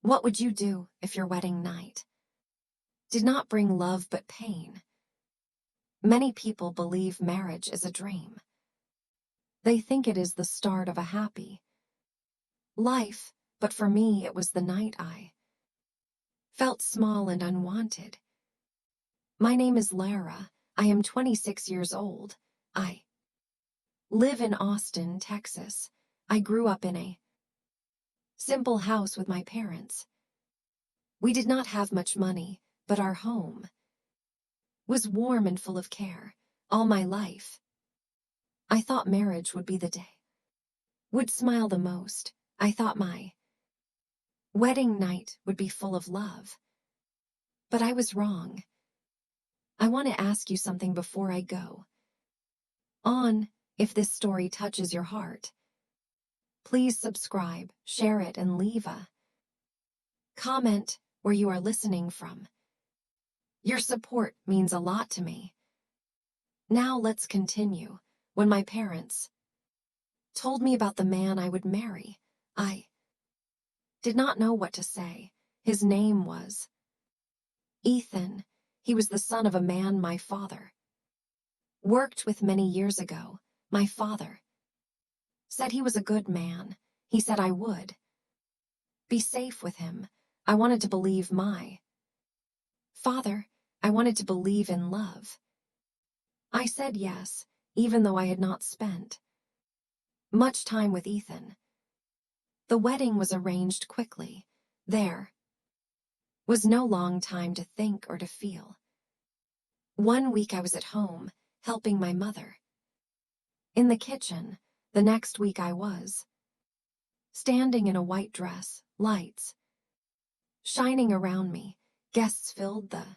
What would you do if your wedding night did not bring love but pain? Many people believe marriage is a dream. They think it is the start of a happy life, but for me it was the night I felt small and unwanted. My name is Lara. I am 26 years old. I live in Austin, Texas. I grew up in a simple house with my parents. We did not have much money, but our home was warm and full of care. All my life, I thought marriage would be the day would smile the most. I thought my wedding night would be full of love. But I was wrong. I want to ask you something before I go on. If this story touches your heart, please subscribe, share it, and leave a comment where you are listening from. Your support means a lot to me. Now let's continue. When my parents told me about the man I would marry, I did not know what to say. His name was Ethan. He was the son of a man my father worked with many years ago. My father said he was a good man. He said I would be safe with him. I wanted to believe my father. I wanted to believe in love. I said yes, even though I had not spent much time with Ethan. The wedding was arranged quickly. There was no long time to think or to feel. 1 week I was at home, helping my mother in the kitchen. The next week I was standing in a white dress, lights shining around me. Guests filled the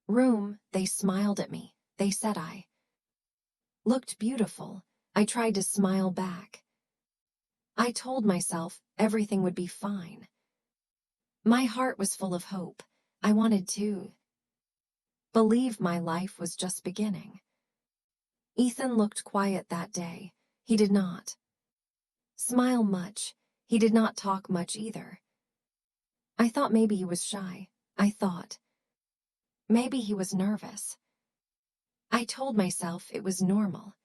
room. They smiled at me. They said I looked beautiful. I tried to smile back. I told myself everything would be fine. My heart was full of hope. I wanted to believe my life was just beginning. Ethan looked quiet that day. He did not smile much. He did not talk much either. I thought maybe he was shy. I thought maybe he was nervous. I told myself it was normal.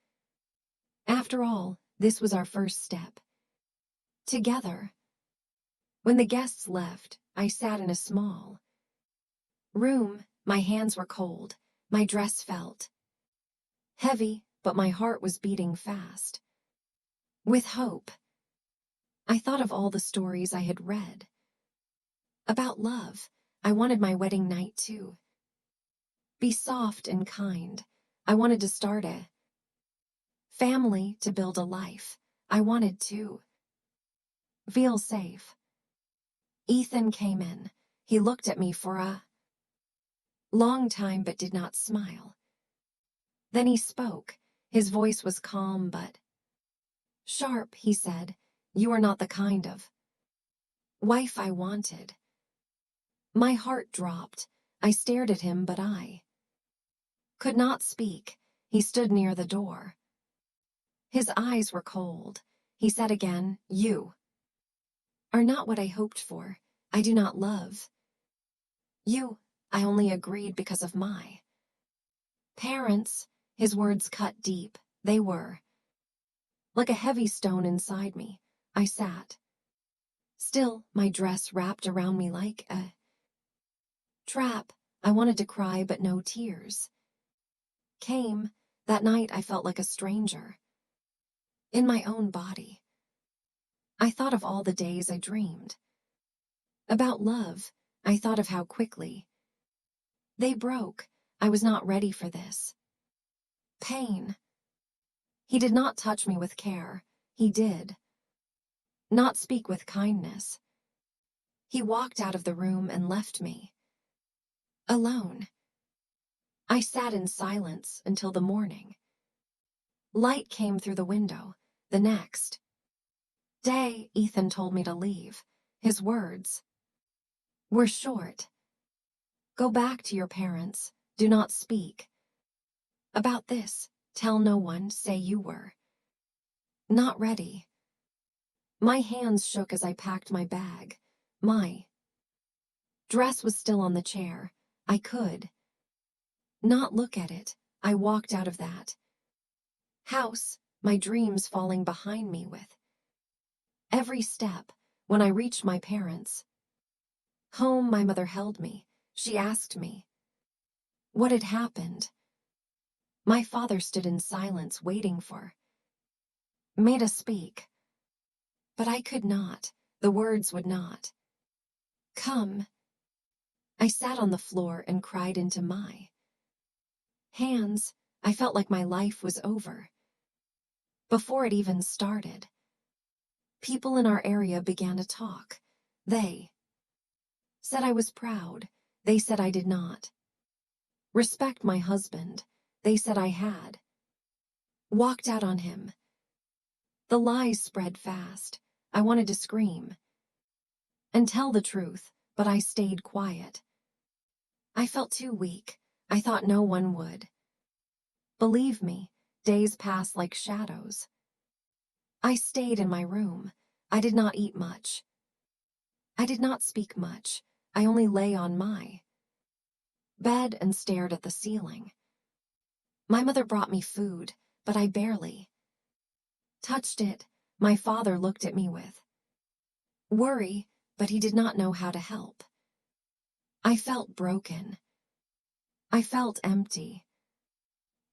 After all, this was our first step together. When the guests left, I sat in a small room. My hands were cold. My dress felt heavy, but my heart was beating fast with hope. I thought of all the stories I had read about love. I wanted my wedding night to be soft and kind. I wanted to start a family, to build a life. I wanted to feel safe. Ethan came in. He looked at me for a long time but did not smile. Then he spoke. His voice was calm but sharp. He said, "You are not the kind of wife I wanted." My heart dropped. I stared at him, but I could not speak. He stood near the door. His eyes were cold. He said again, "You are not what I hoped for. I do not love you. I only agreed because of my parents." His words cut deep. They were like a heavy stone inside me. I sat still, my dress wrapped around me like a trap. I wanted to cry, but no tears came. That night I felt like a stranger in my own body. I thought of all the days I dreamed about love. I thought of how quickly they broke. I was not ready for this pain. He did not touch me with care. He did not speak with kindness. He walked out of the room and left me alone. I sat in silence until the morning light came through the window. The next day, Ethan told me to leave. His words were short. "Go back to your parents. Do not speak about this. Tell no one. Say you were not ready." My hands shook as I packed my bag. My dress was still on the chair. I could not look at it. I walked out of that house, my dreams falling behind me with every step. When I reached my parents' home, my mother held me. She asked me what had happened. My father stood in silence, waiting for me to speak. But I could not. The words would not come. I sat on the floor and cried into my hands. I felt like my life was over before it even started. People in our area began to talk. They said I was proud. They said I did not respect my husband. They said I had walked out on him. The lies spread fast. I wanted to scream and tell the truth, but I stayed quiet. I felt too weak. I thought no one would believe me. Days passed like shadows. I stayed in my room. I did not eat much. I did not speak much. I only lay on my bed and stared at the ceiling. My mother brought me food, but I barely touched it. My father looked at me with worry, but he did not know how to help. I felt broken. I felt empty.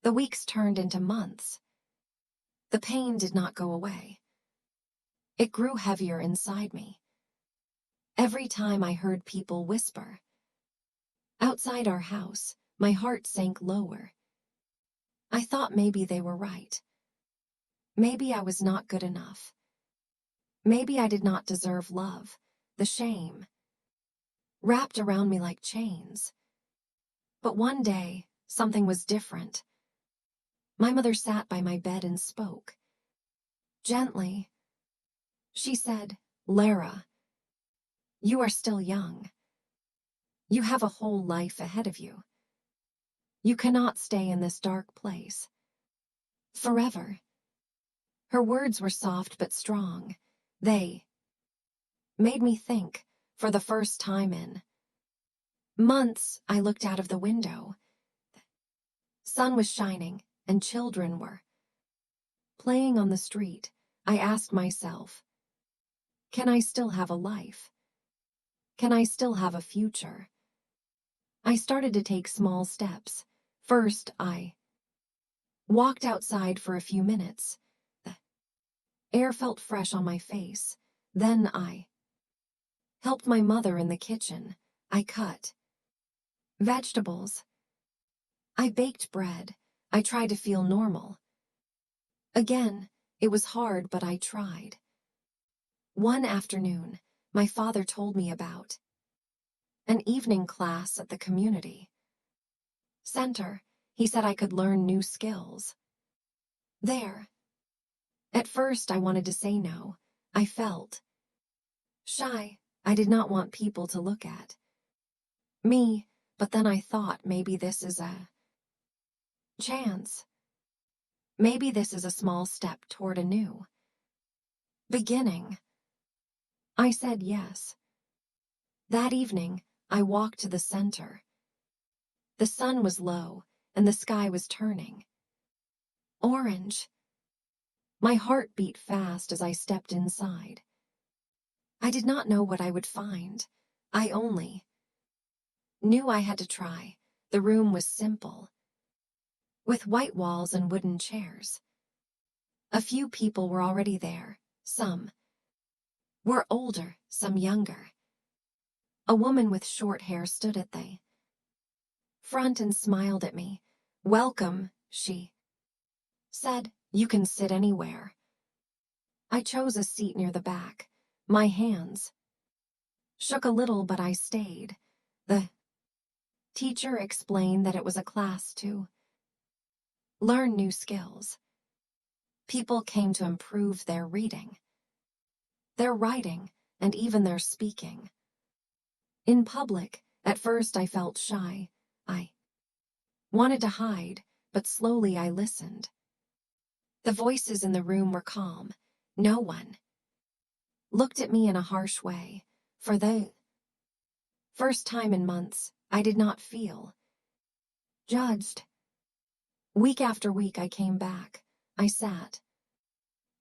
The weeks turned into months. The pain did not go away. It grew heavier inside me. Every time I heard people whisper outside our house, my heart sank lower. I thought maybe they were right. Maybe I was not good enough. Maybe I did not deserve love. The shame wrapped around me like chains. But one day, something was different. My mother sat by my bed and spoke. Gently, she said, "Lara, you are still young. You have a whole life ahead of you. You cannot stay in this dark place forever." Her words were soft but strong. They made me think. For the first time in months, I looked out of the window. The sun was shining, and children were playing on the street. I asked myself, can I still have a life? Can I still have a future? I started to take small steps. First, I walked outside for a few minutes. The air felt fresh on my face. Then I helped my mother in the kitchen. I cut vegetables. I baked bread. I tried to feel normal. Again, it was hard, but I tried. One afternoon, my father told me about an evening class at the community center. He said I could learn new skills there. At first, I wanted to say no. I felt shy. I did not want people to look at me, but then I thought maybe this is a chance. Maybe this is a small step toward a new beginning. I said yes. That evening, I walked to the center. The sun was low, and the sky was turning orange. My heart beat fast as I stepped inside. I did not know what I would find. I only knew I had to try. The room was simple, with white walls and wooden chairs. A few people were already there. Some were older, some younger. A woman with short hair stood at the front and smiled at me. "Welcome," she said. "You can sit anywhere." I chose a seat near the back. My hands shook a little, but I stayed. The teacher explained that it was a class to learn new skills. People came to improve their reading, their writing, and even their speaking. In public, at first I felt shy. I wanted to hide, but slowly I listened. The voices in the room were calm. No one looked at me in a harsh way. For the first time in months, I did not feel judged. Week after week I came back. I sat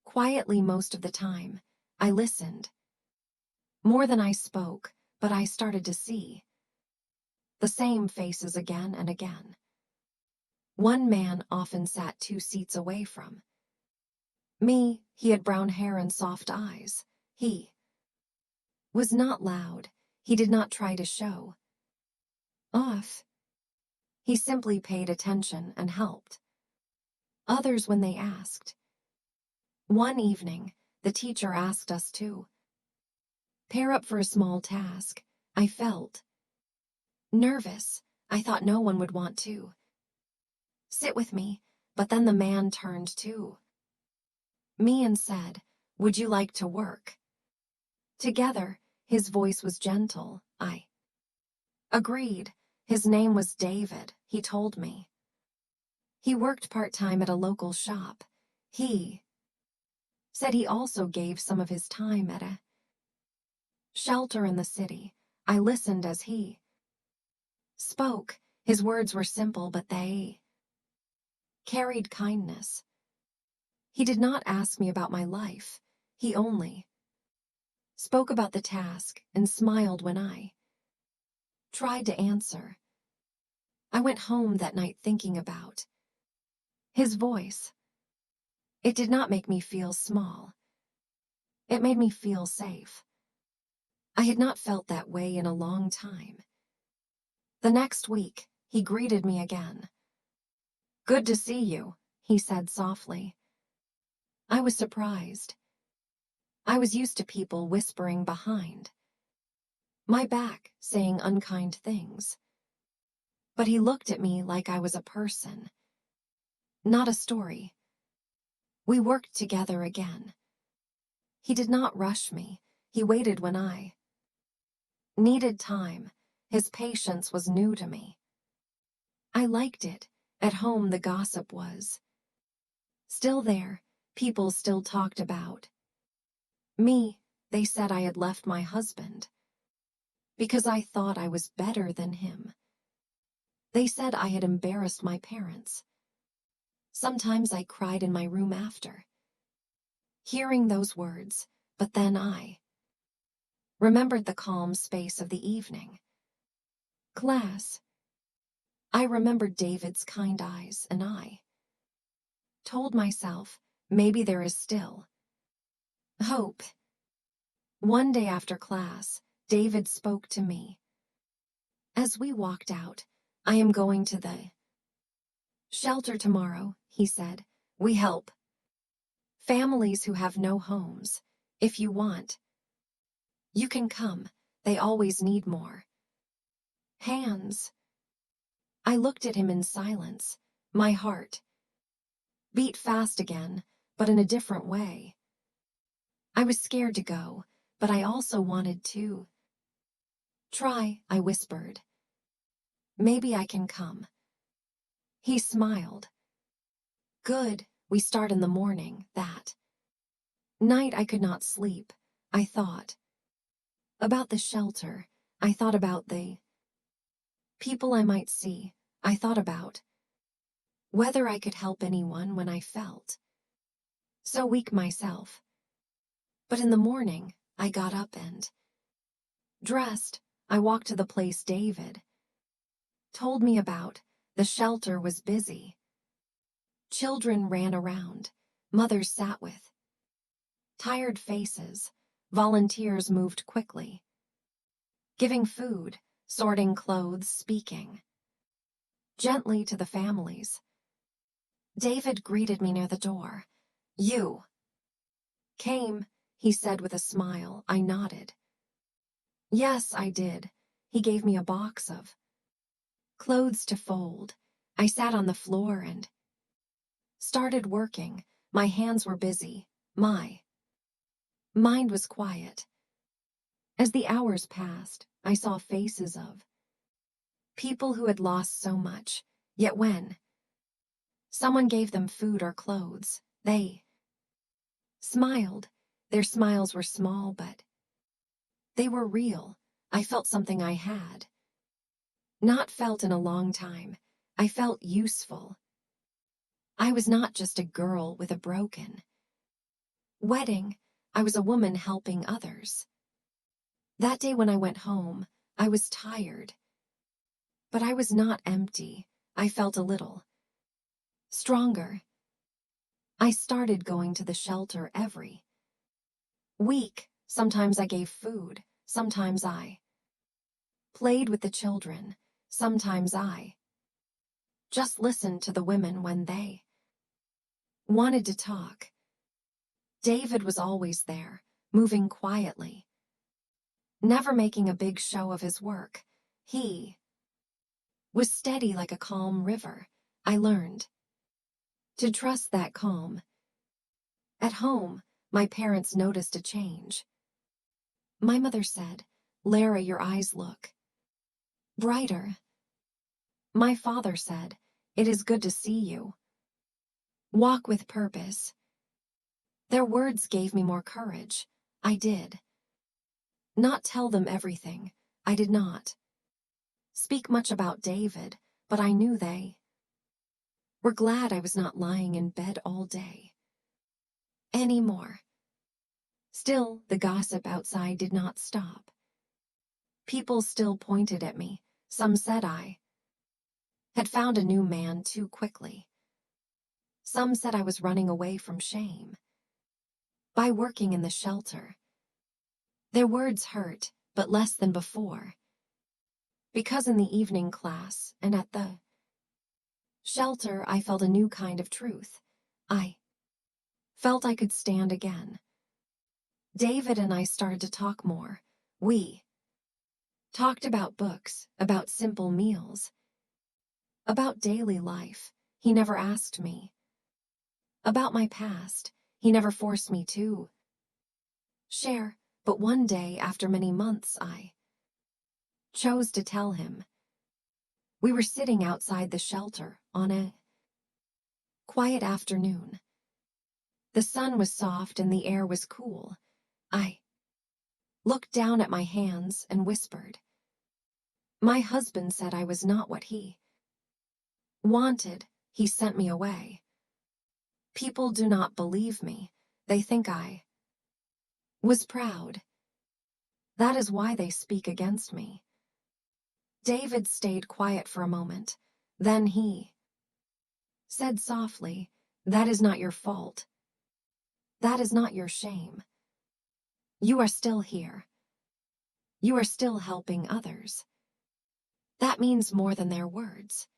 quietly most of the time. I listened. More than I spoke, but I started to see the same faces again and again. One man often sat 2 seats away from me. He had brown hair and soft eyes. He was not loud. He did not try to show off. He simply paid attention and helped others when they asked. One evening, the teacher asked us to pair up for a small task. I felt nervous. I thought no one would want to sit with me, but then the man turned to me and said, "Would you like to work together?" His voice was gentle. I agreed. His name was David, he told me. He worked part-time at a local shop. He said he also gave some of his time at a shelter in the city. I listened as he spoke. His words were simple, but they carried kindness. He did not ask me about my life. He only spoke about the task and smiled when I tried to answer. I went home that night thinking about his voice. It did not make me feel small. It made me feel safe. I had not felt that way in a long time. The next week, he greeted me again. "Good to see you," he said softly. I was surprised. I was used to people whispering behind my back, saying unkind things. But he looked at me like I was a person, not a story. We worked together again. He did not rush me. He waited when I needed time. His patience was new to me. I liked it. At home, the gossip was still there. People still talked about me. They said I had left my husband because I thought I was better than him. They said I had embarrassed my parents. Sometimes I cried in my room after hearing those words, but then I remembered the calm space of the evening class. I remembered David's kind eyes, and I told myself, maybe there is still hope. One day after class, David spoke to me. As we walked out, "I am going to the shelter tomorrow," he said. "We help families who have no homes. If you want, you can come. They always need more hands." I looked at him in silence. My heart beat fast again, but in a different way. I was scared to go, but I also wanted to try. I whispered, "Maybe I can come." He smiled. "Good." We start in the morning. That night I could not sleep. I thought about the shelter. I thought about the people I might see. I thought about whether I could help anyone when I felt so weak myself. But in the morning, I got up and dressed. I walked to the place David told me about. The shelter was busy. Children ran around. Mothers sat with tired faces. Volunteers moved quickly, giving food, sorting clothes, speaking gently to the families. David greeted me near the door. "You came," he said with a smile. I nodded. "Yes, I did." He gave me a box of clothes to fold. I sat on the floor and started working. My hands were busy. My mind was quiet. As the hours passed, I saw faces of people who had lost so much, yet when someone gave them food or clothes, they smiled. Their smiles were small but They were real. I felt something I had not felt in a long time. I felt useful. I was not just a girl with a broken wedding. I was a woman helping others. That day when I went home, I was tired. But I was not empty. I felt a little stronger. I started going to the shelter every week. Sometimes I gave food. Sometimes I played with the children. Sometimes I just listened to the women when they wanted to talk. David was always there, moving quietly, never making a big show of his work. He was steady like a calm river. I learned to trust that calm. At home, my parents noticed a change. My mother said, "Lara, your eyes look brighter." My father said, "It is good to see you walk with purpose." Their words gave me more courage. I did not tell them everything. I did not speak much about David, but I knew they were glad I was not lying in bed all day anymore. Still, the gossip outside did not stop. People still pointed at me. Some said I had found a new man too quickly. Some said I was running away from shame by working in the shelter. Their words hurt, but less than before. Because in the evening class and at the shelter, I felt a new kind of truth. I felt I could stand again. David and I started to talk more. We talked about books, about simple meals, about daily life. He never asked me about my past. He never forced me to share. But one day, after many months, I chose to tell him. We were sitting outside the shelter on a quiet afternoon. The sun was soft and the air was cool. I looked down at my hands and whispered. My husband said I was not what he wanted. He sent me away. People do not believe me. They think I was proud. That is why they speak against me. David stayed quiet for a moment. Then he said softly, "That is not your fault. That is not your shame. You are still here. You are still helping others. That means more than their words."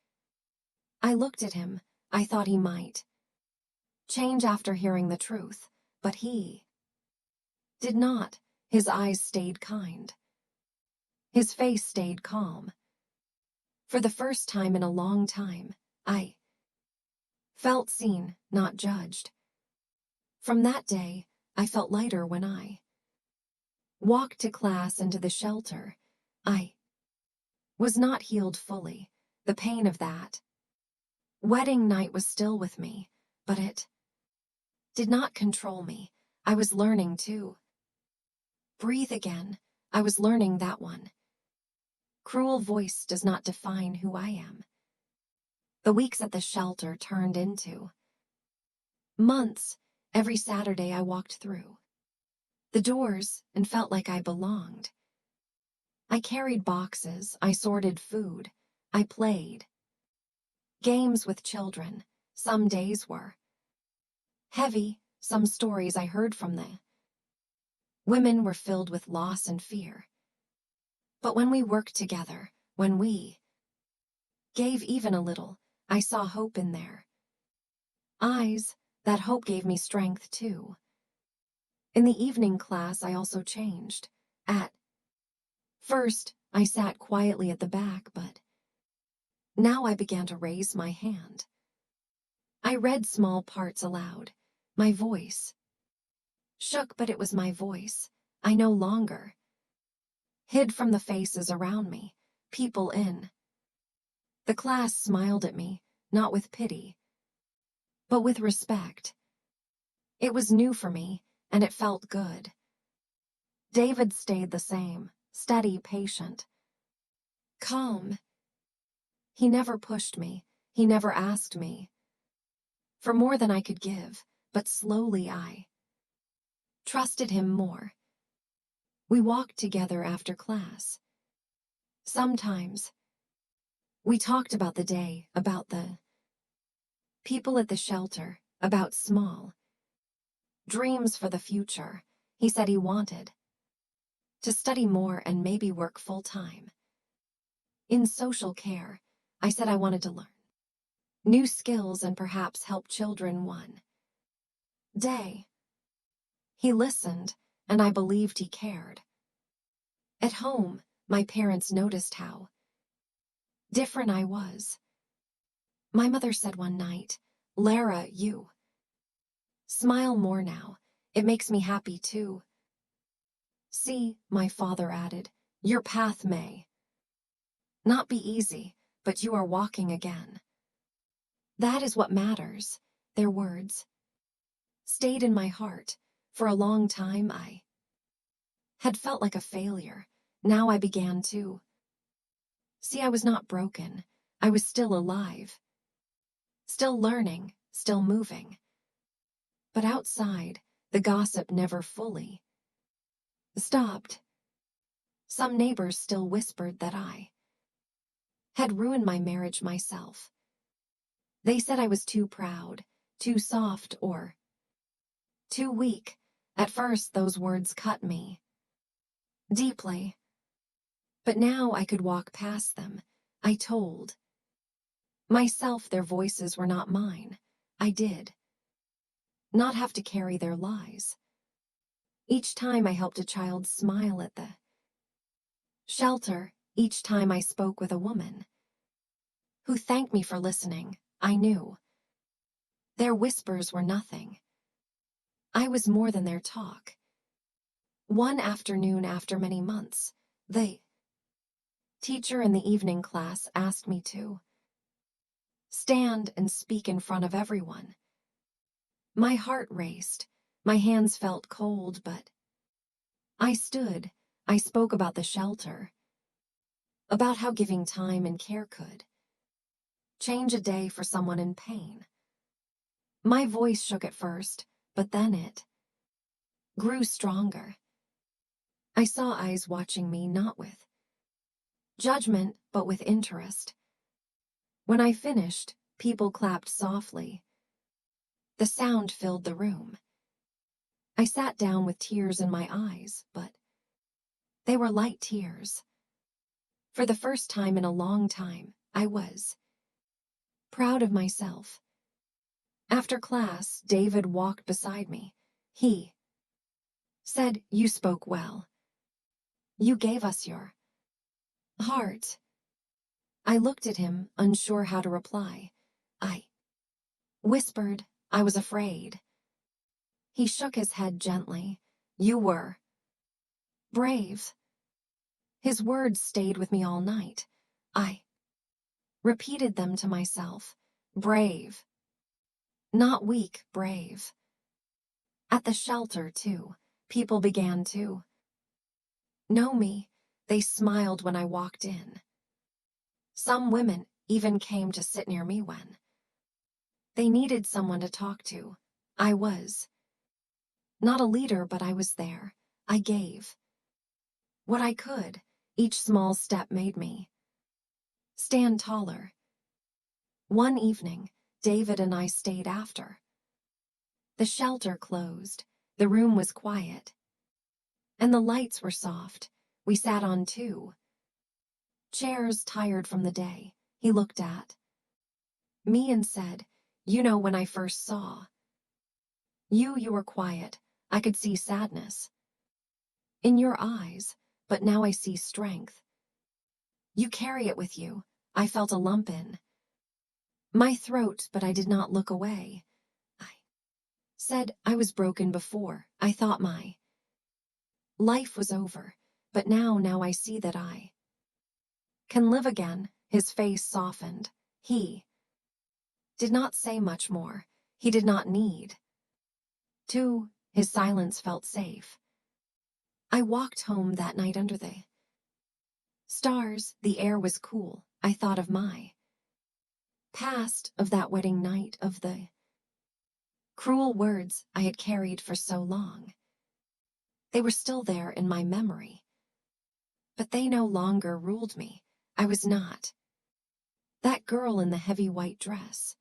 I looked at him. I thought he might change after hearing the truth, but he did not. His eyes stayed kind. His face stayed calm. For the first time in a long time, I felt seen, not judged. From that day, I felt lighter when I walked to class and to the shelter. I was not healed fully. The pain of that wedding night was still with me, but it did not control me. I was learning to breathe again. I was learning that one cruel voice does not define who I am. The weeks at the shelter turned into months. Every Saturday I walked through the doors and felt like I belonged. I carried boxes, I sorted food, I played games with children. Some days were heavy, some stories I heard from the women were filled with loss and fear. But when we worked together, when we gave even a little, I saw hope in their eyes. That hope gave me strength too. In the evening class, I also changed. At first, I sat quietly at the back, but now I began to raise my hand. I read small parts aloud. My voice shook, but it was my voice. I no longer hid from the faces around me. People in the class smiled at me, not with pity, but with respect. It was new for me, and it felt good. David stayed the same, steady, patient, calm. He never pushed me. He never asked me for more than I could give, but slowly I trusted him more. We walked together after class. Sometimes we talked about the day, about the people at the shelter, about small dreams for the future. He said he wanted to study more and maybe work full-time in social care. I said I wanted to learn new skills and perhaps help children one day. He listened, and I believed he cared. At home, my parents noticed how different I was. My mother said one night, "Lara, you smile more now. It makes me happy too." "See," my father added, "your path may not be easy, but you are walking again." That is what matters. Their words stayed in my heart. For a long time I had felt like a failure. Now I began to see I was not broken. I was still alive, still learning, still moving. But outside, the gossip never fully stopped. Some neighbors still whispered that I had ruined my marriage myself. They said I was too proud, too soft, or too weak. At first, those words cut me deeply. But now I could walk past them. I told myself their voices were not mine. I did not have to carry their lies. Each time I helped a child smile at the shelter, each time I spoke with a woman who thanked me for listening, I knew their whispers were nothing. I was more than their talk. One afternoon after many months, the teacher in the evening class asked me to stand and speak in front of everyone. My heart raced, my hands felt cold, but I stood. I spoke about the shelter, about how giving time and care could change a day for someone in pain. My voice shook at first, but then it grew stronger. I saw eyes watching me, not with judgment, but with interest. When I finished, people clapped softly. The sound filled the room. I sat down with tears in my eyes, but they were light tears. For the first time in a long time, I was proud of myself. After class, David walked beside me. He said, "You spoke well. You gave us your heart." I looked at him, unsure how to reply. I whispered, "I was afraid." He shook his head gently. "You were brave." His words stayed with me all night. I repeated them to myself. Brave. Not weak, brave. At the shelter, too, people began to know me. They smiled when I walked in. Some women even came to sit near me when they needed someone to talk to. I was not a leader, but I was there. I gave what I could. Each small step made me stand taller. One evening, David and I stayed after the shelter closed. The room was quiet, and the lights were soft. We sat on two chairs, tired from the day. He looked at me and said, "You know, when I first saw you were quiet. I could see sadness in your eyes, but now I see strength. You carry it with you." I felt a lump in my throat, but I did not look away. I said, "I was broken before. I thought my life was over, but now I see that I can live again." His face softened. He did not say much more. He did not need to. His silence felt safe. I walked home that night under the stars. The air was cool. I thought of my past, of that wedding night, of the cruel words I had carried for so long. They were still there in my memory, but they no longer ruled me. I was not that girl in the heavy white dress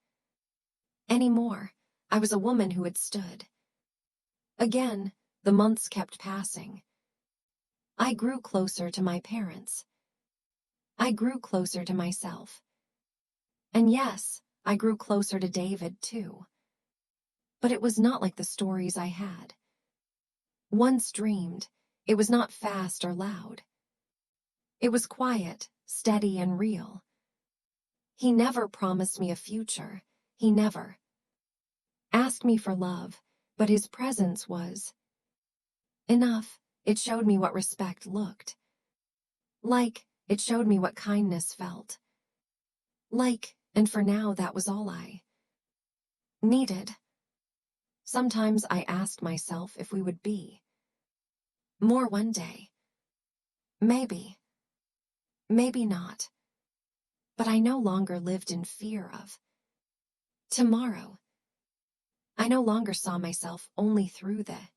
anymore. I was a woman who had stood. Again, the months kept passing. I grew closer to my parents. I grew closer to myself. And yes, I grew closer to David too. But it was not like the stories I had once dreamed. It was not fast or loud. It was quiet, steady, and real. He never promised me a future. He never asked me for love, but his presence was enough. It showed me what respect looked like. It showed me what kindness felt like, and for now that was all I needed. Sometimes I asked myself if we would be more one day. Maybe, maybe not. But I no longer lived in fear of tomorrow. I no longer saw myself only through the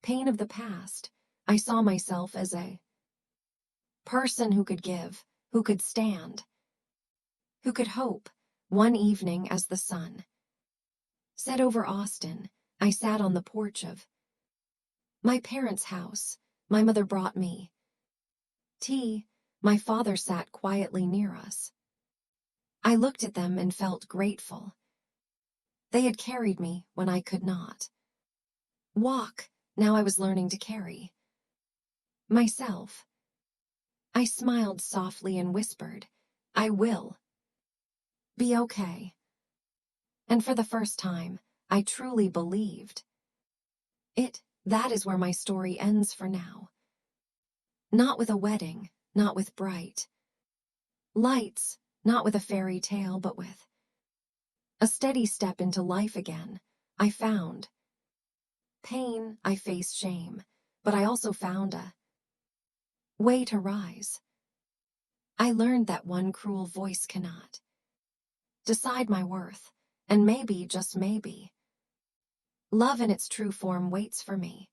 pain of the past. I saw myself as a person who could give, who could stand, who could hope. One evening, as the sun set over Austin, I sat on the porch of my parents' house. My mother brought me tea. My father sat quietly near us. I looked at them and felt grateful. They had carried me when I could not walk. Now I was learning to carry myself. I smiled softly and whispered, "I will be okay." And for the first time, I truly believed it. That is where my story ends for now. Not with a wedding, not with bright lights, not with a fairy tale, but with a steady step into life again. I found pain, I faced shame, but I also found a way to rise. I learned that one cruel voice cannot decide my worth, and maybe, just maybe, love in its true form waits for me.